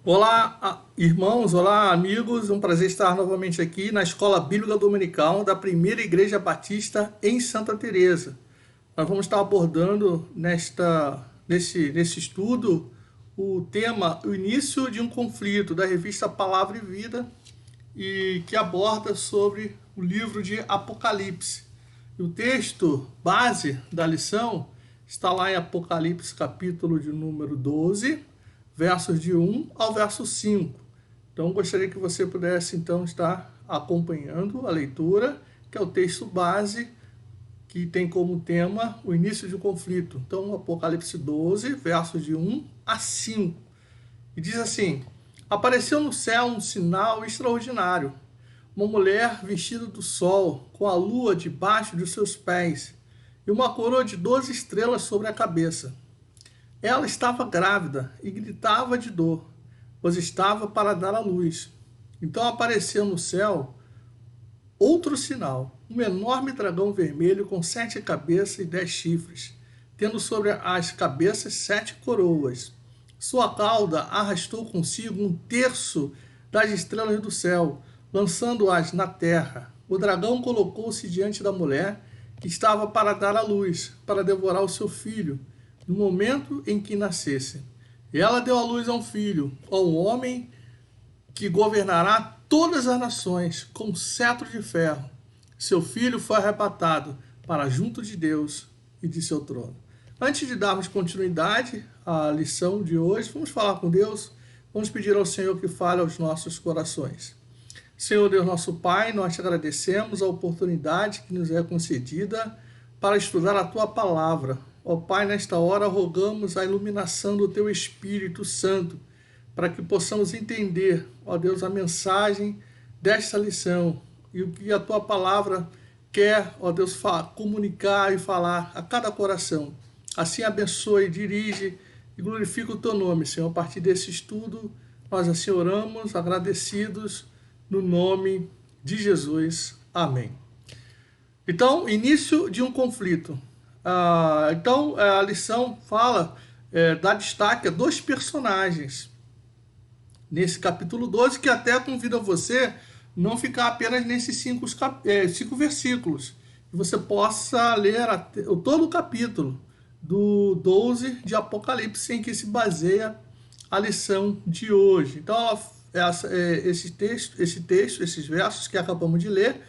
Olá, irmãos, olá, amigos. Um prazer estar novamente aqui na Escola Bíblica Dominical da Primeira Igreja Batista em Santa Teresa. Nós vamos estar abordando nesse estudo o tema O Início de um Conflito, da revista Palavra e Vida, e que aborda sobre o livro de Apocalipse. E o texto base da lição está lá em Apocalipse, capítulo de número 12, versos de 1 ao verso 5. Então, gostaria que você pudesse, então, estar acompanhando a leitura, que é o texto base, que tem como tema o início de um conflito. Então, Apocalipse 12, versos de 1 a 5. E diz assim: Apareceu no céu um sinal extraordinário, uma mulher vestida do sol, com a lua debaixo de seus pés, e uma coroa de 12 estrelas sobre a cabeça. Ela estava grávida e gritava de dor, pois estava para dar à luz. Então apareceu no céu outro sinal, um enorme dragão vermelho com 7 cabeças e 10 chifres, tendo sobre as cabeças 7 coroas. Sua cauda arrastou consigo um terço das estrelas do céu, lançando-as na terra. O dragão colocou-se diante da mulher, que estava para dar à luz, para devorar o seu filho, no momento em que nascesse. E ela deu à luz a um filho, a um homem que governará todas as nações com cetro de ferro. Seu filho foi arrebatado para junto de Deus e de seu trono. Antes de darmos continuidade à lição de hoje, vamos falar com Deus, vamos pedir ao Senhor que fale aos nossos corações. Senhor Deus nosso Pai, nós te agradecemos a oportunidade que nos é concedida para estudar a Tua Palavra. Ó Pai, nesta hora rogamos a iluminação do Teu Espírito Santo, para que possamos entender, ó Deus, a mensagem desta lição e o que a Tua Palavra quer, ó Deus, comunicar e falar a cada coração. Assim abençoe, dirige e glorifica o Teu nome, Senhor. A partir desse estudo, nós assim oramos, agradecidos, no nome de Jesus. Amém. Então, início de um conflito. Então, a lição fala, dá destaque a 2 personagens nesse capítulo 12, que até convido você não ficar apenas nesses 5 versículos, que você possa ler todo o capítulo do 12 de Apocalipse, em que se baseia a lição de hoje. Então, esse texto, esses versos que acabamos de ler,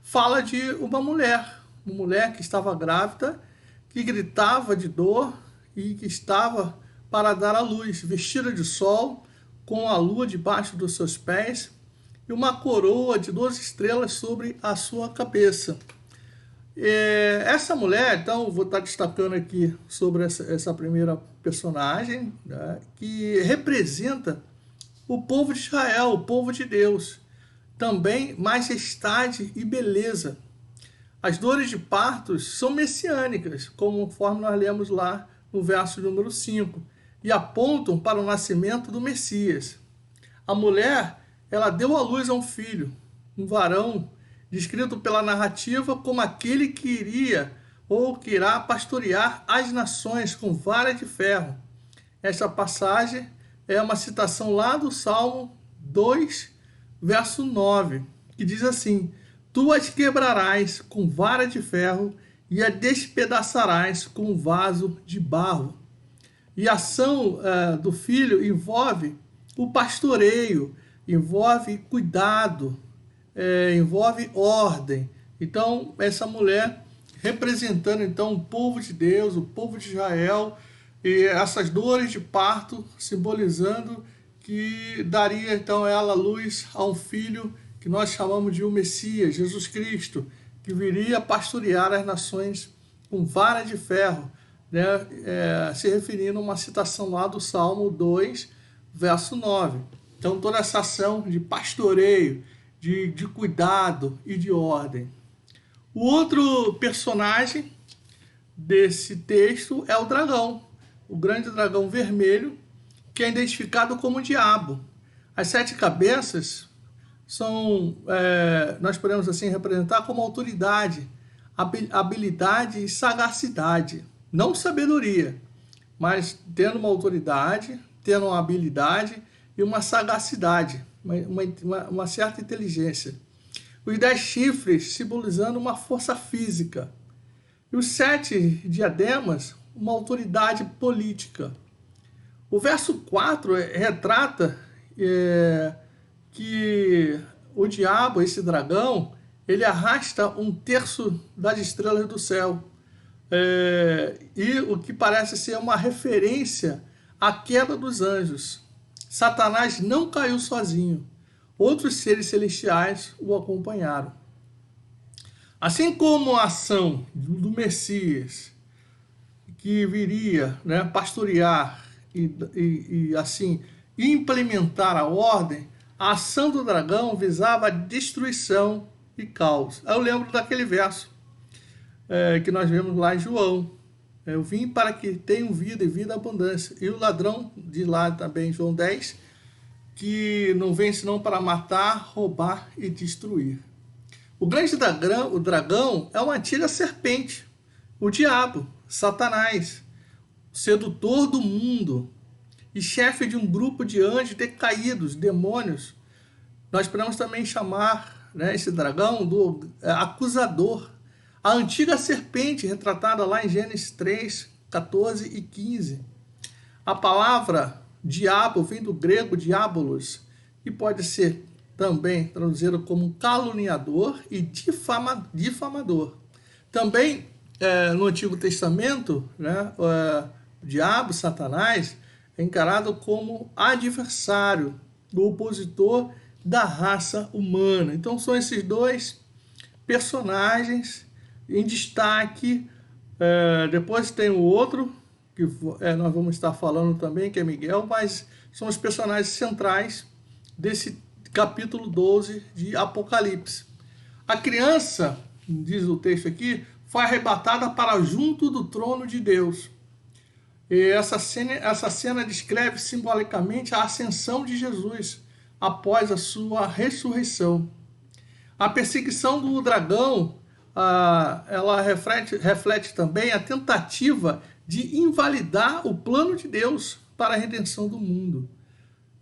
fala de uma mulher que estava grávida, que gritava de dor e que estava para dar à luz, vestida de sol, com a lua debaixo dos seus pés e uma coroa de 12 estrelas sobre a sua cabeça. Essa mulher, então, vou estar destacando aqui sobre essa primeira personagem, né, que representa o povo de Israel, o povo de Deus. Também majestade e beleza. As dores de partos são messiânicas, conforme nós lemos lá no verso número 5, e apontam para o nascimento do Messias. A mulher, ela deu à luz a um filho, um varão, descrito pela narrativa como aquele que iria ou que irá pastorear as nações com vara de ferro. Esta passagem é uma citação lá do Salmo 2, verso 9, que diz assim: Tu as quebrarás com vara de ferro e a despedaçarás com vaso de barro. E a ação do filho envolve o pastoreio, envolve cuidado, envolve ordem. Então, essa mulher representando então o povo de Deus, o povo de Israel, e essas dores de parto simbolizando que daria então ela luz a um filho que nós chamamos de o Messias, Jesus Cristo, que viria pastorear as nações com vara de ferro, né? Se referindo a uma citação lá do Salmo 2, verso 9. Então, toda essa ação de pastoreio, de cuidado e de ordem. O outro personagem desse texto é o dragão, o grande dragão vermelho, que é identificado como o diabo. As 7 cabeças são, nós podemos assim representar como autoridade, habilidade e sagacidade. Não sabedoria, mas tendo uma autoridade, tendo uma habilidade e uma sagacidade, uma certa inteligência. Os 10 chifres simbolizando uma força física. E os 7 diademas, uma autoridade política. O verso 4 retrata que o diabo, esse dragão, ele arrasta 1/3 das estrelas do céu. E o que parece ser uma referência à queda dos anjos. Satanás não caiu sozinho. Outros seres celestiais o acompanharam. Assim como a ação do Messias, que viria, né, pastorear e assim implementar a ordem, a ação do dragão visava a destruição e caos. Eu lembro daquele verso que nós vemos lá em João. Eu vim para que tenham vida e vida abundância. E o ladrão, diz lá também em João 10, que não vem senão para matar, roubar e destruir. O grande dragão, o dragão, é uma antiga serpente, o diabo, Satanás, sedutor do mundo e chefe de um grupo de anjos decaídos, demônios. Nós podemos também chamar, né, esse dragão do acusador. A antiga serpente retratada lá em Gênesis 3, 14 e 15. A palavra diabo vem do grego diabolos e pode ser também traduzido como caluniador e difamador. Também no Antigo Testamento, né, o diabo, Satanás, é encarado como adversário, do opositor da raça humana. Então são esses dois personagens em destaque. Depois tem o outro, que nós vamos estar falando também, que é Miguel, mas são os personagens centrais desse capítulo 12 de Apocalipse. A criança, diz o texto aqui, foi arrebatada para junto do trono de Deus. E essa cena descreve simbolicamente a ascensão de Jesus após a sua ressurreição. A perseguição do dragão, ela reflete também a tentativa de invalidar o plano de Deus para a redenção do mundo.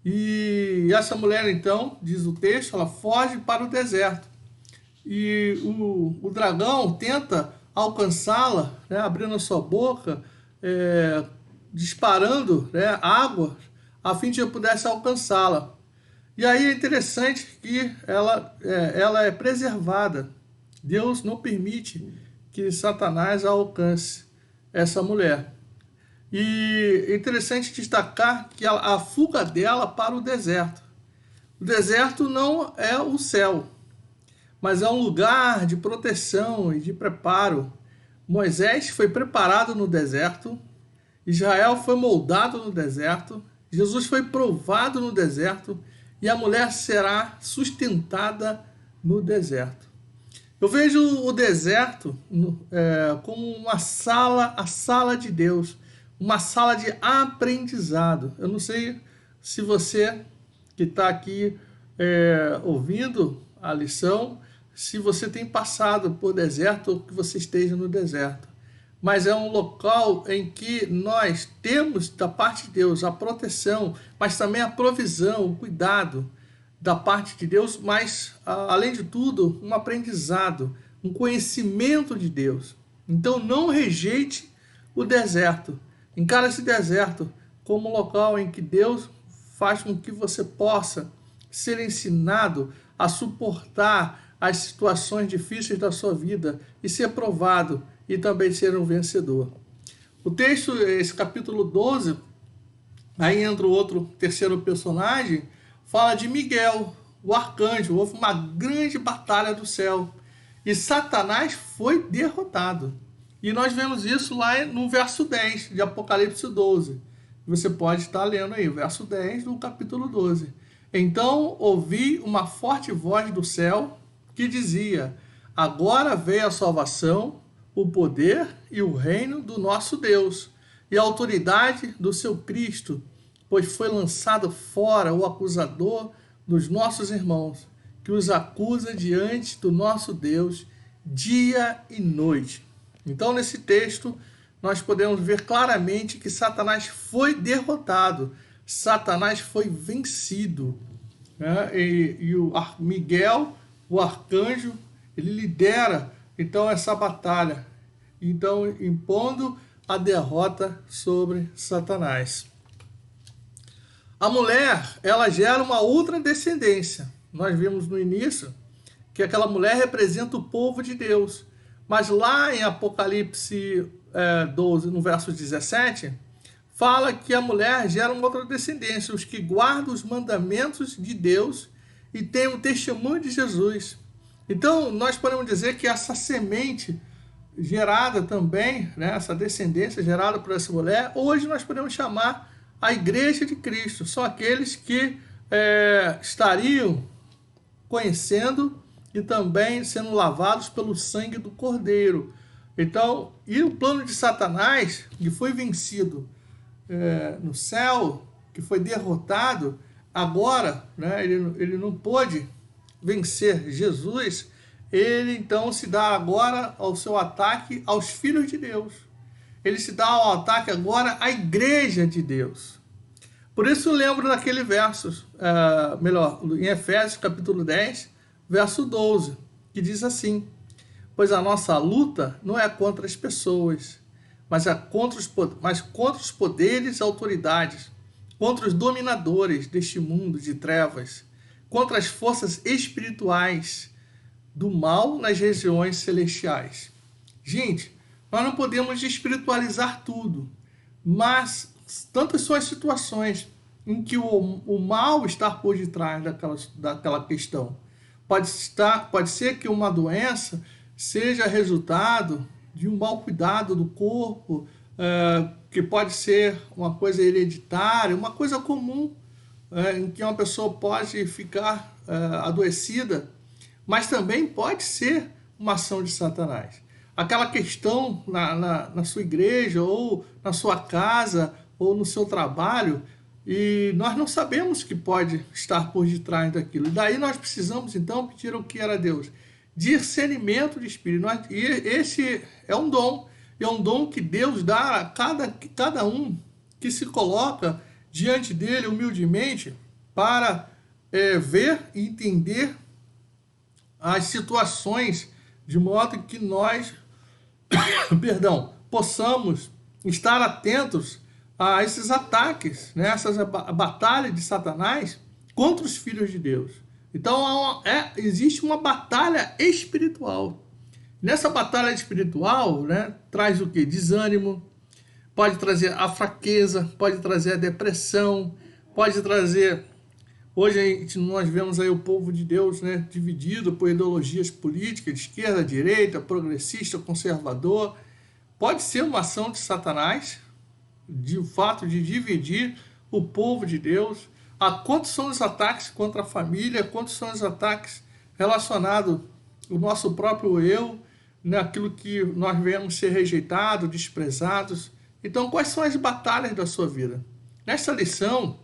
E essa mulher, então, diz o texto, ela foge para o deserto. E o dragão tenta alcançá-la, né, abrindo a sua boca, disparando, né, água, a fim de que eu pudesse alcançá-la. E aí é interessante que ela é preservada. Deus não permite que Satanás alcance essa mulher. E é interessante destacar que a fuga dela para o deserto. O deserto não é o céu, mas é um lugar de proteção e de preparo. Moisés foi preparado no deserto, Israel foi moldado no deserto, Jesus foi provado no deserto e a mulher será sustentada no deserto. Eu vejo o deserto como a sala de Deus, uma sala de aprendizado. Eu não sei se você que está aqui ouvindo a lição, se você tem passado por deserto ou que você esteja no deserto. Mas é um local em que nós temos da parte de Deus a proteção, mas também a provisão, o cuidado da parte de Deus, mas, além de tudo, um aprendizado, um conhecimento de Deus. Então não rejeite o deserto. Encara esse deserto como um local em que Deus faz com que você possa ser ensinado a suportar as situações difíceis da sua vida e ser provado e também ser um vencedor. O texto, esse capítulo 12, aí entra o outro terceiro personagem, fala de Miguel, o arcanjo. Houve uma grande batalha do céu e Satanás foi derrotado. E nós vemos isso lá no verso 10 de Apocalipse 12. Você pode estar lendo aí, o verso 10 do capítulo 12. Então ouvi uma forte voz do céu que dizia: agora veio a salvação, o poder e o reino do nosso Deus e a autoridade do seu Cristo, pois foi lançado fora o acusador dos nossos irmãos, que os acusa diante do nosso Deus dia e noite. Então, nesse texto, nós podemos ver claramente que Satanás foi derrotado. Satanás foi vencido, né? E o Miguel, o arcanjo, ele lidera então essa batalha, então impondo a derrota sobre Satanás. A mulher, ela gera uma outra descendência. Nós vimos no início que aquela mulher representa o povo de Deus. Mas lá em Apocalipse 12, no verso 17, fala que a mulher gera uma outra descendência, os que guardam os mandamentos de Deus e têm o testemunho de Jesus. Então, nós podemos dizer que essa semente gerada também, né, essa descendência gerada por essa mulher, hoje nós podemos chamar a Igreja de Cristo. São aqueles que estariam conhecendo e também sendo lavados pelo sangue do Cordeiro. Então, e o plano de Satanás, que foi vencido no céu, que foi derrotado, agora, né, ele não pôde vencer Jesus, ele então se dá agora ao seu ataque aos filhos de Deus. Ele se dá ao ataque agora à igreja de Deus. Por isso lembro daquele verso, em Efésios capítulo 10, verso 12, que diz assim: pois a nossa luta não é contra as pessoas, mas contra os poderes e autoridades, contra os dominadores deste mundo de trevas, contra as forças espirituais do mal nas regiões celestiais. Gente, nós não podemos espiritualizar tudo, mas tantas são as situações em que o mal está por detrás daquela questão. Pode ser que uma doença seja resultado de um mau cuidado do corpo, que pode ser uma coisa hereditária, uma coisa comum, em que uma pessoa pode ficar adoecida, mas também pode ser uma ação de Satanás. Aquela questão na sua igreja, ou na sua casa, ou no seu trabalho, e nós não sabemos o que pode estar por detrás daquilo. E daí nós precisamos, então, pedir ao que era Deus: discernimento de espírito. E esse é um dom. É um dom que Deus dá a cada um que se coloca diante dele humildemente para ver e entender as situações, de modo que nós possamos estar atentos a esses ataques, né? Essas batalhas de Satanás contra os filhos de Deus. Então existe uma batalha espiritual. Nessa batalha espiritual, né, traz o que? Desânimo, pode trazer a fraqueza, pode trazer a depressão, pode trazer... Hoje nós vemos aí o povo de Deus, né, dividido por ideologias políticas, de esquerda, direita, progressista, conservador. Pode ser uma ação de Satanás, de fato de dividir o povo de Deus. Quantos são os ataques contra a família, quantos são os ataques relacionados ao nosso próprio eu, naquilo que nós vemos ser rejeitados, desprezados. Então, quais são as batalhas da sua vida? Nessa lição,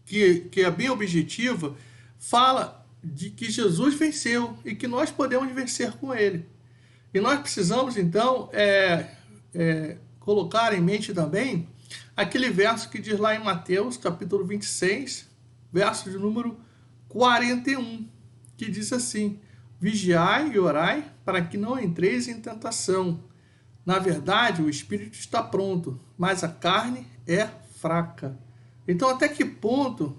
que é bem objetiva, fala de que Jesus venceu e que nós podemos vencer com ele. E nós precisamos, então, colocar em mente também aquele verso que diz lá em Mateus, capítulo 26, verso de número 41, que diz assim: vigiai e orai para que não entreis em tentação. Na verdade, o espírito está pronto, mas a carne é fraca. Então, até que ponto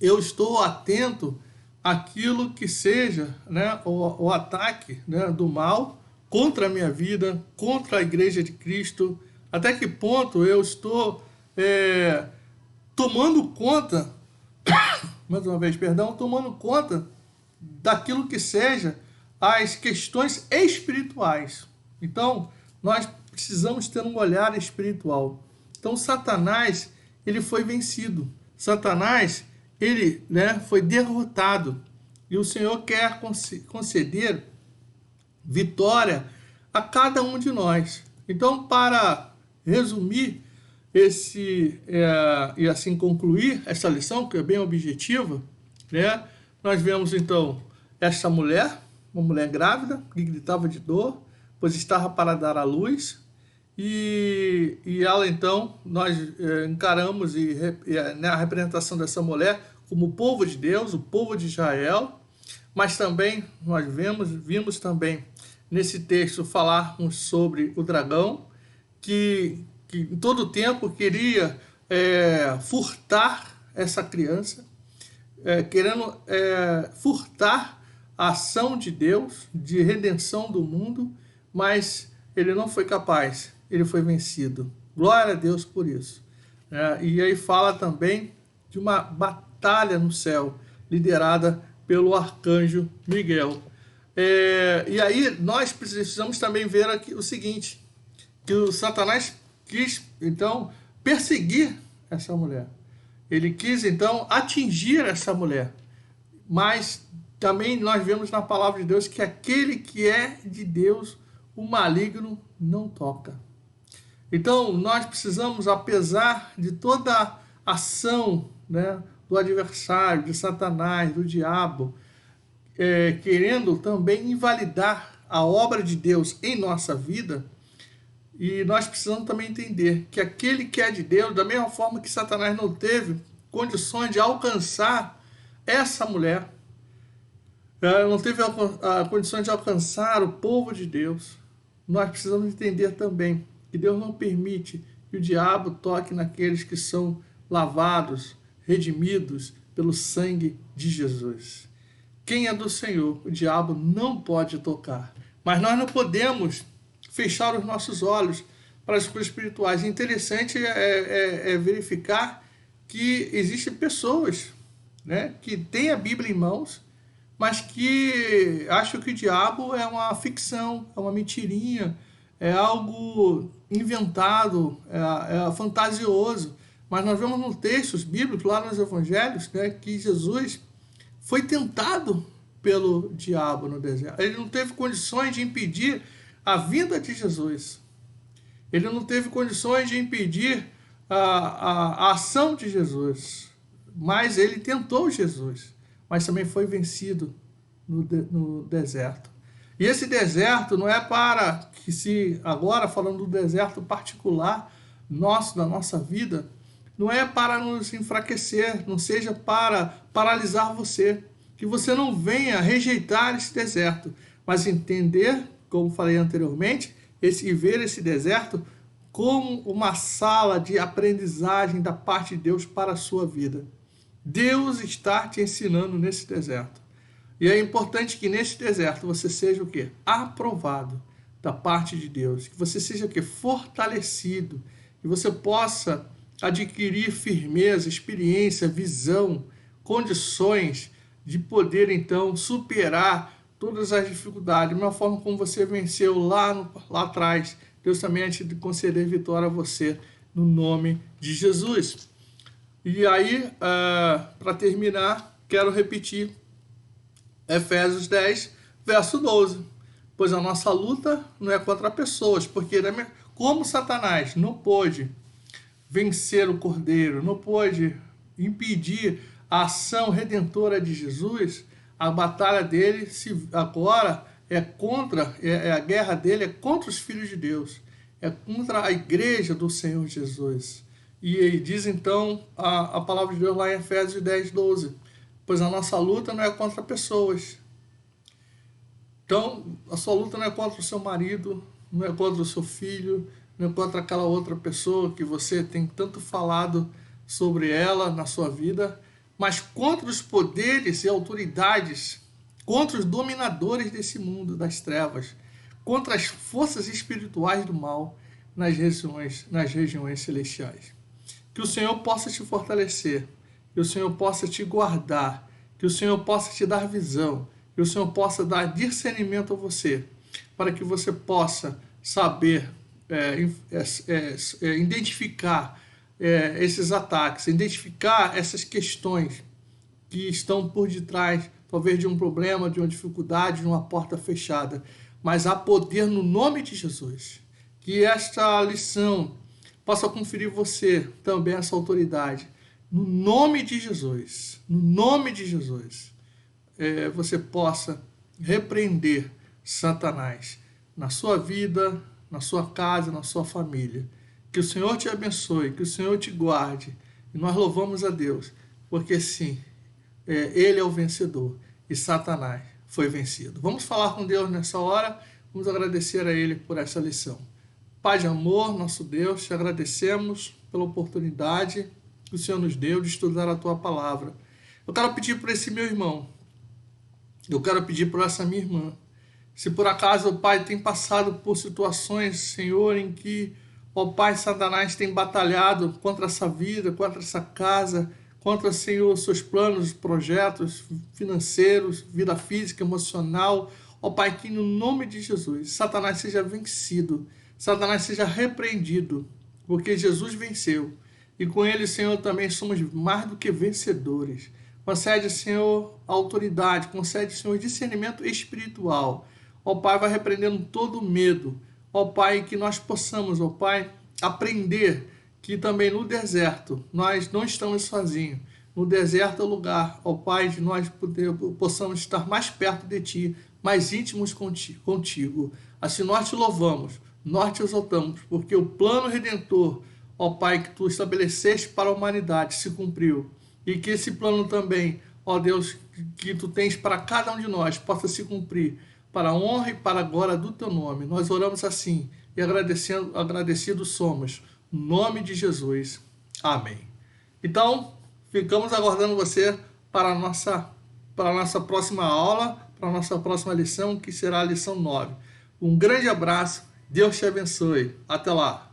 eu estou atento àquilo que seja, né, o ataque, né, do mal contra a minha vida, contra a Igreja de Cristo? Até que ponto eu estou tomando conta, tomando conta daquilo que seja as questões espirituais. Então, nós precisamos ter um olhar espiritual. Então, Satanás, ele foi vencido. Satanás, ele, né, foi derrotado. E o Senhor quer conceder vitória a cada um de nós. Então, para resumir e assim concluir essa lição, que é bem objetiva, né, nós vemos então esta mulher, uma mulher grávida, que gritava de dor, pois estava para dar à luz, e ela então, nós encaramos né, a representação dessa mulher como o povo de Deus, o povo de Israel, mas também nós vimos também nesse texto falarmos sobre o dragão, que em todo tempo queria furtar essa criança, querendo furtar a ação de Deus, de redenção do mundo, mas ele não foi capaz, ele foi vencido. Glória a Deus por isso. E aí fala também de uma batalha no céu, liderada pelo arcanjo Miguel. E aí nós precisamos também ver aqui o seguinte, que o Satanás quis, então, perseguir essa mulher. Ele quis, então, atingir essa mulher. Mas também nós vemos na palavra de Deus que aquele que é de Deus, o maligno não toca. Então, nós precisamos, apesar de toda a ação, né, do adversário, de Satanás, do diabo, querendo também invalidar a obra de Deus em nossa vida, e nós precisamos também entender que aquele que é de Deus, da mesma forma que Satanás não teve condições de alcançar essa mulher, não teve a condições de alcançar o povo de Deus, nós precisamos entender também que Deus não permite que o diabo toque naqueles que são lavados, redimidos pelo sangue de Jesus. Quem é do Senhor, o diabo não pode tocar. Mas nós não podemos fechar os nossos olhos para as coisas espirituais. Interessante verificar que existem pessoas, né, que têm a Bíblia em mãos, mas que acham que o diabo é uma ficção, é uma mentirinha, é algo inventado, é fantasioso. Mas nós vemos nos textos bíblicos, lá nos evangelhos, né, que Jesus foi tentado pelo diabo no deserto. Ele não teve condições de impedir a vinda de Jesus. Ele não teve condições de impedir a ação de Jesus. Mas ele tentou Jesus. Mas também foi vencido no deserto. E esse deserto não é para que, se agora falando do deserto particular nosso, da nossa vida, não é para nos enfraquecer, não seja para paralisar você, que você não venha rejeitar esse deserto, mas entender, como falei anteriormente, e ver esse deserto como uma sala de aprendizagem da parte de Deus para a sua vida. Deus está te ensinando nesse deserto. E é importante que nesse deserto você seja o quê? Aprovado da parte de Deus. Que você seja o quê? Fortalecido. Que você possa adquirir firmeza, experiência, visão, condições de poder, então, superar todas as dificuldades. Da mesma forma como você venceu lá atrás, Deus também há de conceder vitória a você, no nome de Jesus. E aí, para terminar, quero repetir Efésios 10, verso 12. Pois a nossa luta não é contra pessoas, porque como Satanás não pôde vencer o Cordeiro, não pôde impedir a ação redentora de Jesus, a batalha dele agora a guerra dele é contra os filhos de Deus, é contra a igreja do Senhor Jesus. E ele diz então a palavra de Deus lá em Efésios 10, 12. Pois a nossa luta não é contra pessoas. Então, a sua luta não é contra o seu marido, não é contra o seu filho, não é contra aquela outra pessoa que você tem tanto falado sobre ela na sua vida, mas contra os poderes e autoridades, contra os dominadores desse mundo, das trevas, contra as forças espirituais do mal nas regiões celestiais. Que o Senhor possa te fortalecer, que o Senhor possa te guardar, que o Senhor possa te dar visão, que o Senhor possa dar discernimento a você, para que você possa saber identificar esses ataques, identificar essas questões que estão por detrás, talvez de um problema, de uma dificuldade, de uma porta fechada. Mas há poder no nome de Jesus. Que esta lição possa conferir você também essa autoridade. No nome de Jesus, no nome de Jesus, você possa repreender Satanás na sua vida, na sua casa, na sua família. Que o Senhor te abençoe, que o Senhor te guarde. E nós louvamos a Deus, porque sim, Ele é o vencedor e Satanás foi vencido. Vamos falar com Deus nessa hora, vamos agradecer a Ele por essa lição. Pai de amor, nosso Deus, te agradecemos pela oportunidade que o Senhor nos deu de estudar a Tua palavra. Eu quero pedir por esse meu irmão, eu quero pedir por essa minha irmã. Se por acaso o Pai tem passado por situações, Senhor, em que, ó Pai, Satanás tem batalhado contra essa vida, contra essa casa, contra, Senhor, seus planos, projetos financeiros, vida física, emocional, ó Pai, que no nome de Jesus, Satanás seja vencido, Satanás seja repreendido, porque Jesus venceu. E com ele, Senhor, também somos mais do que vencedores. Concede, Senhor, autoridade, concede, Senhor, discernimento espiritual. Ó Pai, vai repreendendo todo o medo. Ó Pai, que nós possamos, ó Pai, aprender que também no deserto nós não estamos sozinhos. No deserto é o lugar, ó Pai, de nós possamos estar mais perto de Ti, mais íntimos contigo. Assim nós te louvamos, nós te exaltamos, porque o plano redentor, ó Pai, que Tu estabeleceste para a humanidade se cumpriu. E que esse plano também, ó Deus, que Tu tens para cada um de nós, possa se cumprir, para a honra e para a glória do Teu nome. Nós oramos assim e agradecidos somos. No nome de Jesus. Amém. Então, ficamos aguardando você para a nossa próxima aula, para a nossa próxima lição, que será a lição 9. Um grande abraço, Deus te abençoe. Até lá.